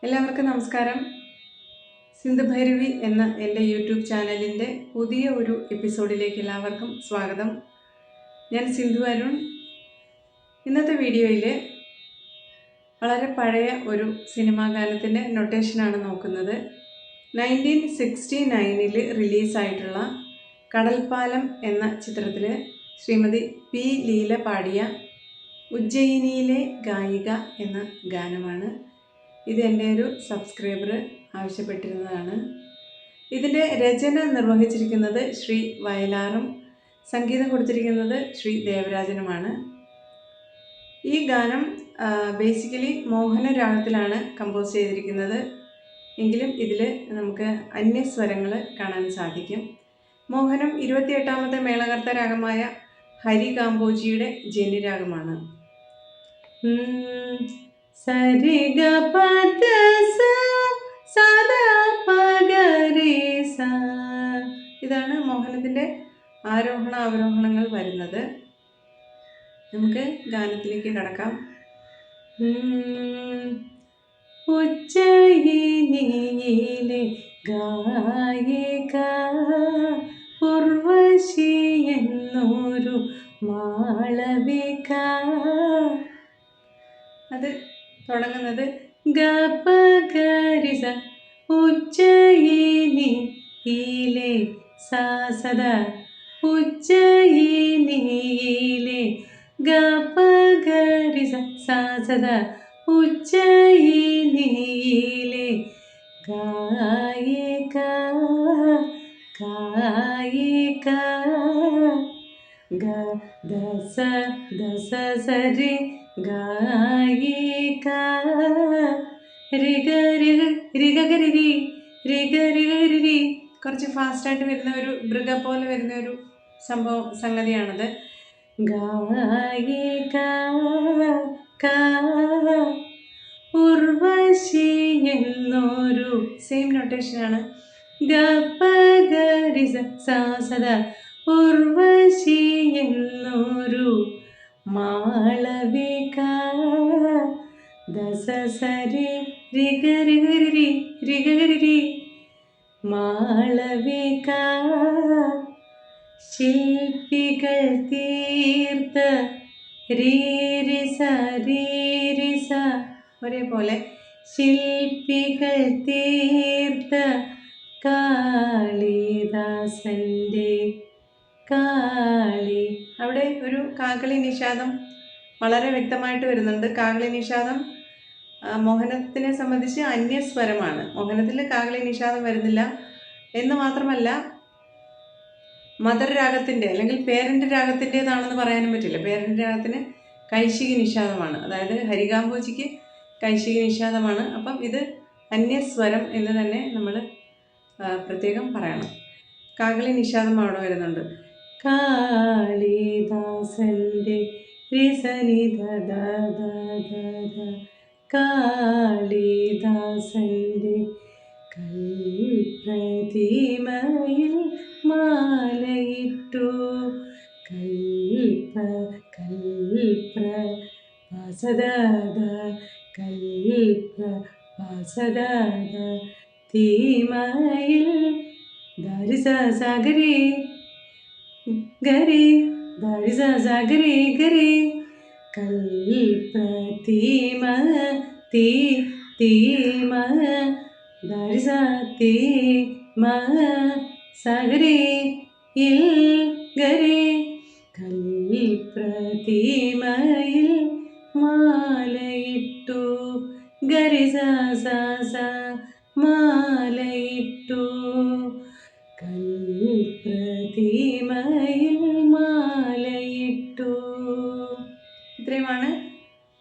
എല്ലാവർക്കും നമസ്കാരം. സിന്ധു ഭൈരവി എന്ന എൻ്റെ യൂട്യൂബ് ചാനലിൻ്റെ പുതിയ ഒരു എപ്പിസോഡിലേക്ക് എല്ലാവർക്കും സ്വാഗതം. ഞാൻ സിന്ധു അരുൺ. ഇന്നത്തെ വീഡിയോയിൽ വളരെ പഴയ ഒരു സിനിമാ ഗാനത്തിൻ്റെ നൊട്ടേഷനാണ് നോക്കുന്നത്. 1969 റിലീസായിട്ടുള്ള കടൽപ്പാലം എന്ന ചിത്രത്തിൽ ശ്രീമതി പി ലീല പാടിയ ഉജ്ജയിനിയിലെ ഗായിക എന്ന ഗാനമാണ്. ഇത് എൻ്റെ ഒരു സബ്സ്ക്രൈബർ ആവശ്യപ്പെട്ടിരുന്നതാണ്. ഇതിൻ്റെ രചന നിർവഹിച്ചിരിക്കുന്നത് ശ്രീ വയലാറും സംഗീതം കൊടുത്തിരിക്കുന്നത് ശ്രീ ദേവരാജനുമാണ്. ഈ ഗാനം ബേസിക്കലി മോഹന രാഗത്തിലാണ് കമ്പോസ് ചെയ്തിരിക്കുന്നത്. എങ്കിലും ഇതിൽ നമുക്ക് അന്യസ്വരങ്ങൾ കാണാൻ സാധിക്കും. മോഹനം 28ാമത്തെ മേളകർത്ത രാഗമായ ഹരികാംബോജിയുടെ ജന്യരാഗമാണ്. സരി ഗ പദ സ സദ പ ഗ രി സ. ഇതാണ് മോഹനത്തിൻ്റെ ആരോഹണ അവരോഹണങ്ങൾ വരുന്നത്. നമുക്ക് ഗാനത്തിലേക്ക് കടക്കാം. ഉജ്ജയിനിയിലെ ഗായിക ഉർവശി എന്നൊരു മാളവിക. അത് തുടങ്ങുന്നത് ഗ പ ഗ രി സ. ഉജ്ജയിനിയിലെ സ സദ. ഉജ്ജയിനിയിലെ ഗ പ ഗ രി സ സ സദ. ഉജ്ജയിനിയിലെ ഗായിക ഗായിക ഗ ദസ ദസ സരി ഗായിക രി ഗ രി രി ഗ ഗ രി രി രി ഗ രി ഗ രി രി. കുറച്ച് ഫാസ്റ്റായിട്ട് വരുന്ന ഒരു മൃഗ പോലെ വരുന്ന ഒരു സംഗതിയാണത്. ഗായിക ഉർവശി എന്നൊരു സെയിം നൊട്ടേഷനാണ്. ഗ പ ഗ രി സ സ സദ. ഉർവശി എന്നൊരു മാളവിക ദസ സരി രി ഗ രി ഗ രി രി രി ഗ രി രി. മാളവിക ശില്പികൾ തീർത്ത രീ രി സ രീ രി സ. ഒരേപോലെ ശില്പികൾ തീർത്ത കാളിദാസൻ്റെ കാളി. അവിടെ ഒരു കാകളി നിഷാദം വളരെ വ്യക്തമായിട്ട് വരുന്നുണ്ട്. കാകളി നിഷാദം മോഹനത്തിനെ സംബന്ധിച്ച് അന്യസ്വരമാണ്. മോഹനത്തിൽ കാകളി നിഷാദം വരുന്നില്ല എന്ന് മാത്രമല്ല, മദർ രാഗത്തിൻ്റെ അല്ലെങ്കിൽ പേരൻ്റ് രാഗത്തിൻ്റേതാണെന്ന് പറയാനും പറ്റില്ല. പേരൻ്റ് രാഗത്തിന് കൈശികി നിഷാദമാണ്, അതായത് ഹരികാംബോജിക്ക് കൈശികി നിഷാദമാണ്. അപ്പം ഇത് അന്യസ്വരം എന്ന് തന്നെ നമ്മൾ പ്രത്യേകം പറയണം. കാകളി നിഷാദം അവിടെ വരുന്നുണ്ട്. കാളിദാസൻ്റെ രിസനി ദ ദ ദ ദ ദ. കാളിദാസൻ്റെ കൽപ്രതിമയിൽ മാലയിട്ടു. കൽപ്ര പസദ ദ കൽപ്ര പസദ ദ. തീമയിൽ ദരി സ സ ഗരി ഗരി ദരി സ സ ഗരി ഗരി. കൽപ്രതിമ തീ തീമ ദരി സ തീ മ സ ഗരി ഇൽ ഗരി. കൽപ്രതിമയിൽ മാലയിട്ടു. ഗരി സ സ സ മാലയിട്ടു. കൽപ്രതിമയിൽ മാലയിട്ടു. ഇത്രയുമാണ്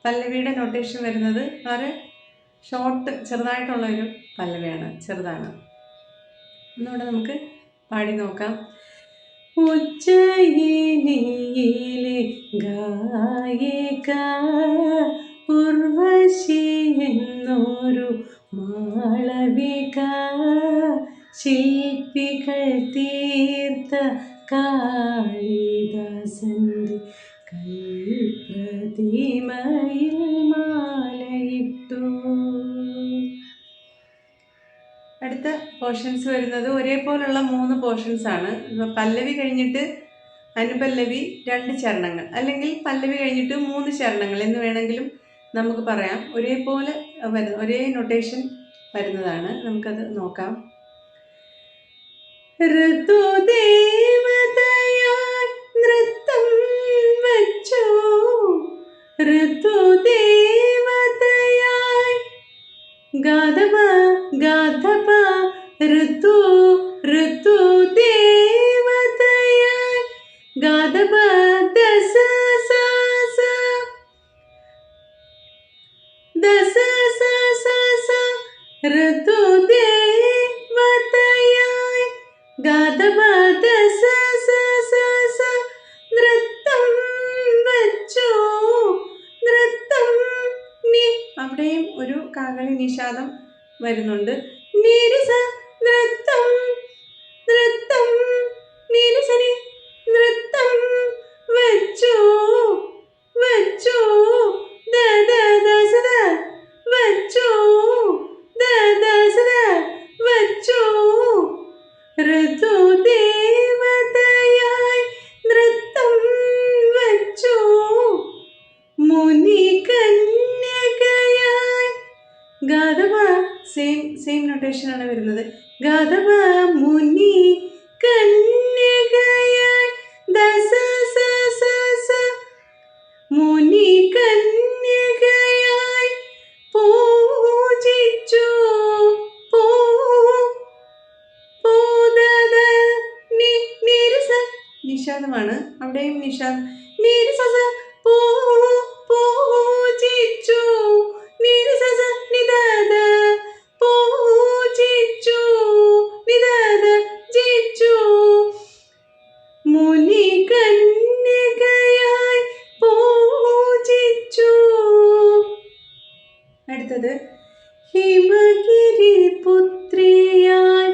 പല്ലവിയുടെ നൊട്ടേഷൻ വരുന്നത്. വളരെ ഷോർട്ട് ചെറുതായിട്ടുള്ളൊരു പല്ലവിയാണ്, ചെറുതാണ്. ഒന്നുകൂടെ നമുക്ക് പാടി നോക്കാം. ഉജ്ജയിനിയിലെ ഗായിക ഉർവശി എന്നൊരു മാളവിക ശില്പികൾ തീർത്ത കാളിദാസൻ്റെ കൽപ്രതിമയിൽ മാലയിട്ടു. അടുത്ത പോർഷൻസ് വരുന്നത് ഒരേപോലുള്ള 3 പോർഷൻസ് ആണ്. പല്ലവി കഴിഞ്ഞിട്ട് അനുപല്ലവി 2 ചരണങ്ങൾ, അല്ലെങ്കിൽ പല്ലവി കഴിഞ്ഞിട്ട് 3 ചരണങ്ങൾ എന്ന് വേണമെങ്കിലും നമുക്ക് പറയാം. ഒരേപോലെ ഒരേ നൊട്ടേഷൻ വരുന്നതാണ്. നമുക്കത് നോക്കാം. ഋതുദേവതയായി നൃത്തം വച്ചു, ഋതുദേവതയായി ഗാധപ ഗാധപ, ഋതുദേവതയായി ഗാധപ ദസ സ സ, ദസ സ സ സ, ഋതുദേവതയായി ഗാധപ ദസ സ സ സ, നൃത്തം വച്ചു നൃത്തം നി. അവിടെയും ഒരു കാകളി നിഷാദം വരുന്നുണ്ട്. നീരിസ നൃത്തം നൃത്തം, നീരിസനി നൃത്തം വച്ചു വച്ചു, ദ ദ ദ സ ദ വച്ചു, ദ ദ സ ദ വച്ചു, ഋതുദേവതയായി നൃത്തം വച്ചു, മുനി കന്യകയായി ഗാധപ, സെയിം നൊട്ടേഷൻ ആണ് വരുന്നത്. ഗാധപ മുനി കന്യകയായി ദസ സ സ സ, മുനി കന്യകയായി പൂജിച്ചു നിഷാദമാണ്. അവിടെയും നിഷാദം. നീരിസസ പൂജിച്ചു, നീരിസസ നിദാദ പൂജിച്ചു, നിദാദ ജിച്ചു, മുനി കന്യകയായി പൂജിച്ചു. അടുത്തത് ഹിമഗിരി പുത്രിയായി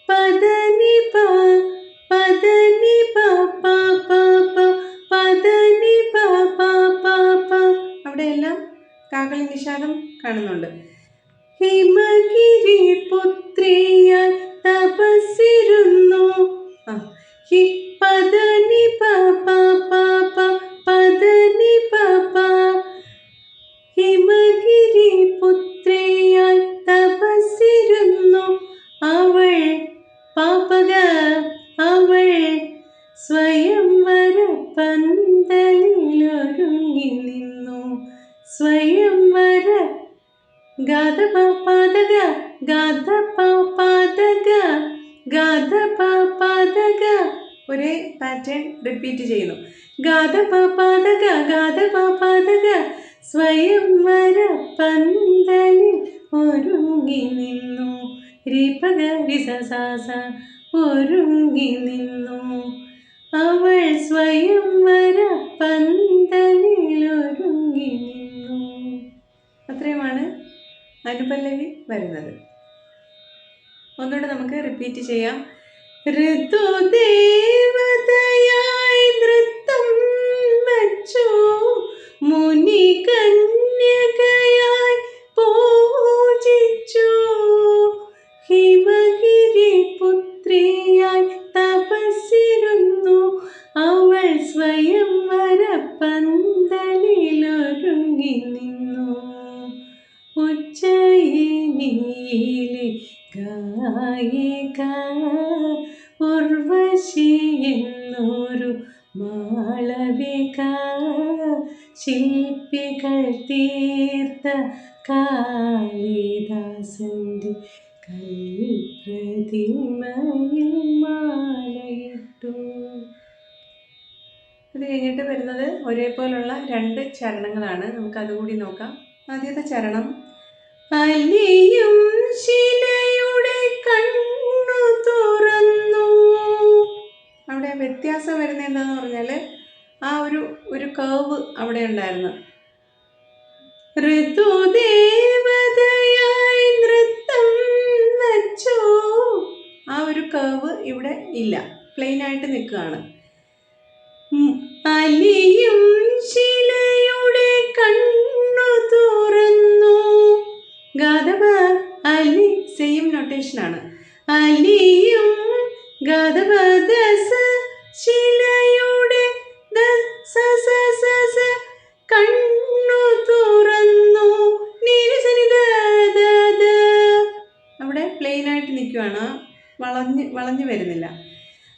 പദനി പ പദനി പ പ പ പ, പദനി പ പ പ പ. അവിടെയെല്ലാം കാകളി നിഷാദം കാണുന്നുണ്ട്. ഹിമഗിരി പുത്രിയായി തപസ്സിരുന്നു, ഹി പദനി പ പ പ പ, പദനി പ പ. ഹിമഗിരി പുത്രിയായി തപസ്സിരുന്നു അവൾ, പാപക അവൾ സ്വയംവര പന്തലിലൊരുങ്ങി നിന്നു, സ്വയംവര ഗാധപ പാദക, ഗാധപ പാദക, ഗാധപ പാദക. ഒരേ പാറ്റേൺ റിപ്പീറ്റ് ചെയ്യുന്നു. ഗാധപ പാദക, ഗാധപ പാദക, സ്വയംവര പന്തലിൽ ഒരുങ്ങി നിന്നു, രീപക വിസസാസ, ഒരുങ്ങി നിന്നു അവൾ സ്വയംവര പന്തലിൽ ഒരുങ്ങി നിന്നു. അത്രയുമാണ് അനുപല്ലവി വരുന്നത്. ഒന്നുകൂടെ നമുക്ക് റിപ്പീറ്റ് ചെയ്യാം. ഋതുദേവതയായി നൃത്തം വച്ചു, മുനി കന്യകയായി പൂജിച്ചു, ഹിമഗിരി പുത്രിയായി തപസ്സിരുന്നു അവൾ സ്വയംവര പന്തലിലൊരുങ്ങി നിന്നു, ഉജ്ജയിനിയിലെ ഗായിക ഉർവശി എന്നൊരു മാളവിക, ശില്പികൾ തീർത്ത കാളിദാസന്റെ കൽപ്രതിമയിൽ മാലയിട്ടു. അത് കഴിഞ്ഞിട്ട് വരുന്നത് ഒരേപോലുള്ള 2 ചരണങ്ങളാണ്. നമുക്ക് അതുകൂടി നോക്കാം. ആദ്യത്തെ ചരണം. അലിയും ശിലയുടെ കണ്ണു തുറന്നു. അവിടെ വ്യത്യാസം വരുന്നത് എന്താന്ന് പറഞ്ഞാൽ ആ ഒരു കർവ് അവിടെ ഉണ്ടായിരുന്നു. ഋതുദേവതയായി നൃത്തം വച്ചു, ആ ഒരു കർവ് ഇവിടെ ഇല്ല, പ്ലെയിൻ ആയിട്ട് നിൽക്കുകയാണ്. അലിയും ശിലയുടെ കണ്ണു തുറന്നു, ഗാധപ അലി സെയിം നൊട്ടേഷനാണ്. അലിയും ഗദപദസ ശിലയുടെ കണ്ണു തുറന്നു അവിടെ പ്ലെയിൻ ആയിട്ട് നിൽക്കുവാണ്, വളഞ്ഞു വരുന്നില്ല.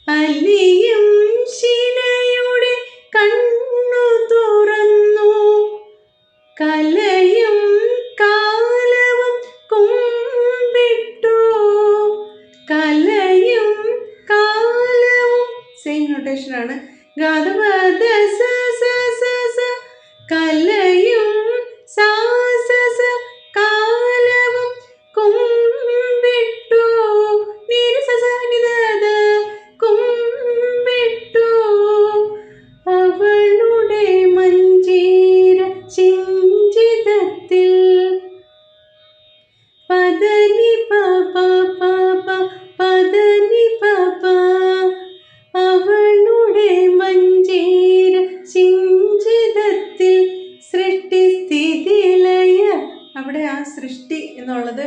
അലിയും ശിലയുടെ കണ്ണു തുറന്നു കലയും കാലവും കുമ്പിട്ടു. കലയും കാലവും സെയിം നൊട്ടേഷനാണ്. ഗദപദസ കലയും കാലവും കുമ്പിട്ടു കുമ്പിട്ടു. അവളുടെ മഞ്ചീര ചിഞ്ചിതത്തിൽ പദനി പപ പദനി പപ. അവളുടെ മഞ്ചീര ചിഞ്ചിതത്തിൽ സൃഷ്ടി സ്ഥിതി ലയ. അവിടെ ആ സൃഷ്ടി എന്നുള്ളത്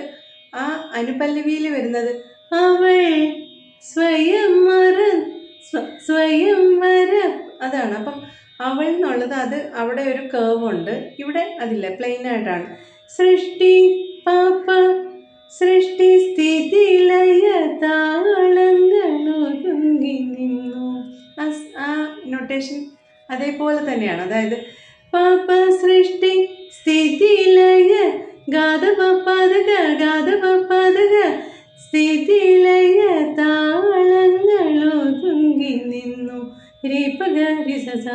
ആ അനുപല്ലവിയിൽ വരുന്നത് അവൾ സ്വയംവര അതാണ്. അപ്പം അവൾ എന്നുള്ളത് അത് അവിടെ ഒരു കേവ് ഉണ്ട്, ഇവിടെ അതില്ല, പ്ലെയിൻ ആയിട്ടാണ്. സൃഷ്ടി പാപ്പ സൃഷ്ടി സ്ഥിതി ലയ താളങ്ങളൊരുങ്ങി നിന്നു. ആ നൊട്ടേഷൻ അതേപോലെ തന്നെയാണ്. അതായത് പാപ്പ സൃഷ്ടി സ്ഥിതി ലയ ഗാദപദക സ്ഥിതി ലയ താളങ്ങളൊരുങ്ങി നിന്നു രീപഗ റിസസ.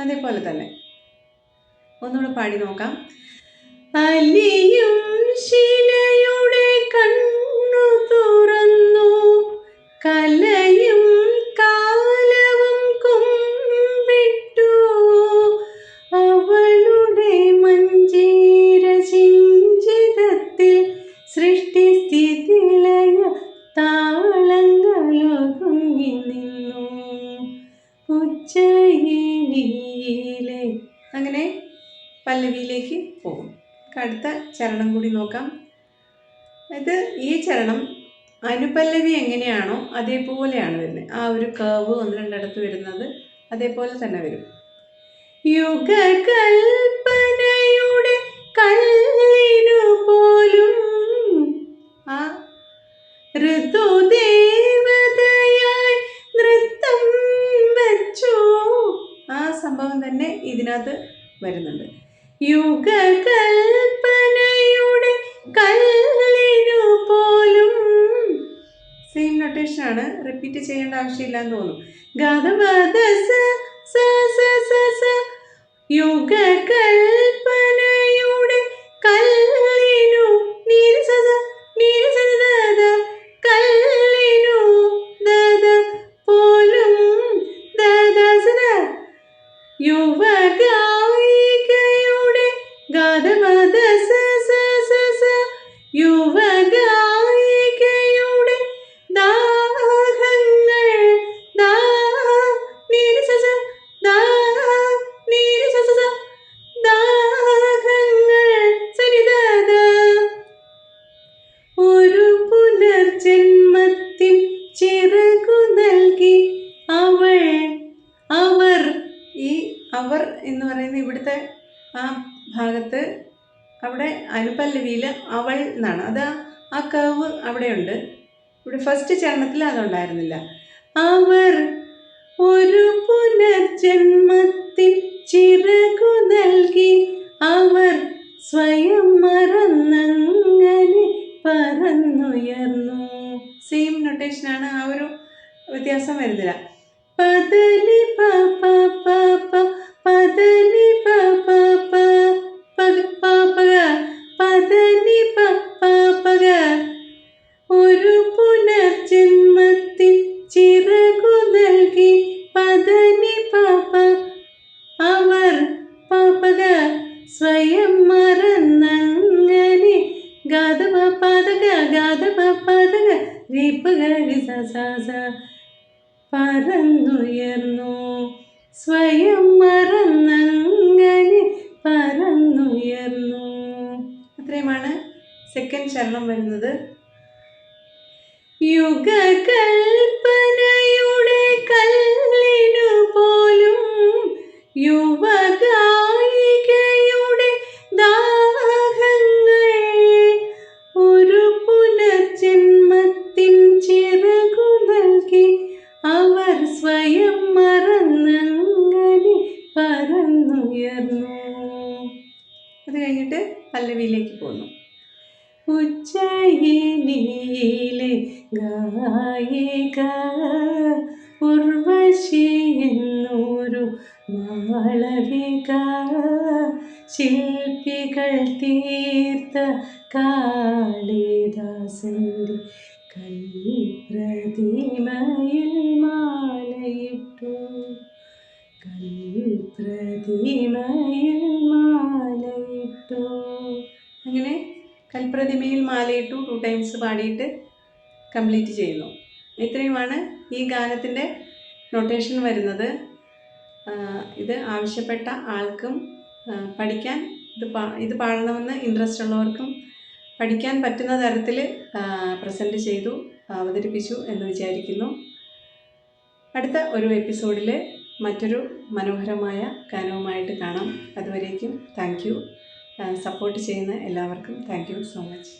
അതേപോലെ തന്നെ ഒന്നുകൂടെ പാടി നോക്കാം. അലിയും ശിലയുടെ കണ്ണു തുറന്നു കലയും കാലവും കുമ്പിട്ടു. അവളുടെ മഞ്ചീര ചിഞ്ചിതത്തിൽ സൃഷ്ടി സ്ഥിതി ലയ താളങ്ങളൊരുങ്ങി നിന്നു ഉജ്ജയിനിയിലെ. അങ്ങനെ പല്ലവിയിലേക്ക് പോകും. അടുത്ത ചരണം കൂടി നോക്കാം. ഈ ചരണം അനുപല്ലവി എങ്ങനെയാണോ അതേപോലെയാണ് വരുന്നത്. ആ ഒരു കർവ് ഒന്ന് രണ്ടിടത്ത് വരുന്നത് അതേപോലെ തന്നെ വരും. യുഗകൽപ്പനയുടെ കല്ലിനു പോലും ആ ഋതുദേവതയായി നൃത്തം വച്ചു. ആ സംഭവം തന്നെ ഇതിനകത്ത് വരുന്നുണ്ട്. യുഗകൽപ്പനയുടെ കല്ലിനു പോലും സെയിം നൊട്ടേഷനാണ്, റിപ്പീറ്റ് ചെയ്യേണ്ട ആവശ്യമില്ലാന്ന് തോന്നുന്നു. ഗദപദസ യുഗകൽപ്പനയുടെ കല്ലിനു കല്ലിനു പോലും യുവഗായികയുടെ ഗദപദസ യുവഗായികയുടെ ദാഹങ്ങൾ ഒരു പുനർജന്മത്തിൻ ചിറകു നൽകി അവർ. ഈ അവർ എന്ന് പറയുന്ന ഇവിടുത്തെ ആ ഭാഗത്ത് അവിടെ അനുപല്ലവിയിൽ അവൾ എന്നാണ്. അത് ആ കർവ് അവിടെയുണ്ട്. ഇവിടെ ഫസ്റ്റ് ചരണത്തിൽ അതുണ്ടായിരുന്നില്ല. അവർ ഒരു പുനർജന്മത്തിൽ ചിറകു നൽകി അവർ സ്വയം മറന്നങ്ങനെ പറന്നുയർന്നു. സെയിം നൊട്ടേഷനാണ്, ആ ഒരു വ്യത്യാസം വരുന്നില്ല. പദനി പപ പദനി പപ പദനി പപ. ഒരു പുനർജന്മത്തിൽ ചിറകു നൽകി പദനി പപ അവർ പപക സ്വയം മറന്നങ്ങനെ ഗദപദക റിപഗ റിസസ പറന്നുയർന്നു. സ്വയം മറന്നങ്ങനെ പറന്നുയർന്നു. അത്രയുമാണ് സെക്കൻഡ് ചരണം വരുന്നത് യുഗകൽപ്പനയുടെ കല്ലിനു പോലും യുവഗായികയുടെ ദാഹങ്ങൾ ഒരു പുനർജന്മത്തിൻ ചിറകു നൽകി അവർ സ്വയം മറന്നങ്ങനെ പറന്നുയർന്നു. അത് കഴിഞ്ഞിട്ട് പല്ലവിയിലേക്ക് പോന്നു. ഉജ്ജയിനിയിലെ ഗായിക ഉർവശി എന്നൊരു മാളവിക ശില്പികൾ തീർത്ത കാളിദാസന്റെ കൽപ്രതിമയിൽ മാലയിട്ടു. കൽപ്രതിമയിൽ മാലയിട്ടു. അങ്ങനെ കൽപ്രതിമയിൽ മാലയിട്ടു 2 ടൈംസ് പാടിയിട്ട് കംപ്ലീറ്റ് ചെയ്യുന്നു. ഇത്രയുമാണ് ഈ ഗാനത്തിൻ്റെ നൊട്ടേഷൻ വരുന്നത്. ഇത് ആവശ്യപ്പെട്ട ആൾക്കും പഠിക്കാൻ ഇത് പാടണമെന്ന് ഇൻട്രസ്റ്റ് ഉള്ളവർക്കും പഠിക്കാൻ പറ്റുന്ന തരത്തിൽ പ്രസൻറ്റ് ചെയ്തു അവതരിപ്പിച്ചു എന്ന് വിചാരിക്കുന്നു. അടുത്ത ഒരു എപ്പിസോഡിൽ മറ്റൊരു മനോഹരമായ ഗാനവുമായിട്ട് കാണാം. അതുവരേക്കും താങ്ക് യു. സപ്പോർട്ട് ചെയ്യുന്ന എല്ലാവർക്കും താങ്ക് യു സോ മച്ച്.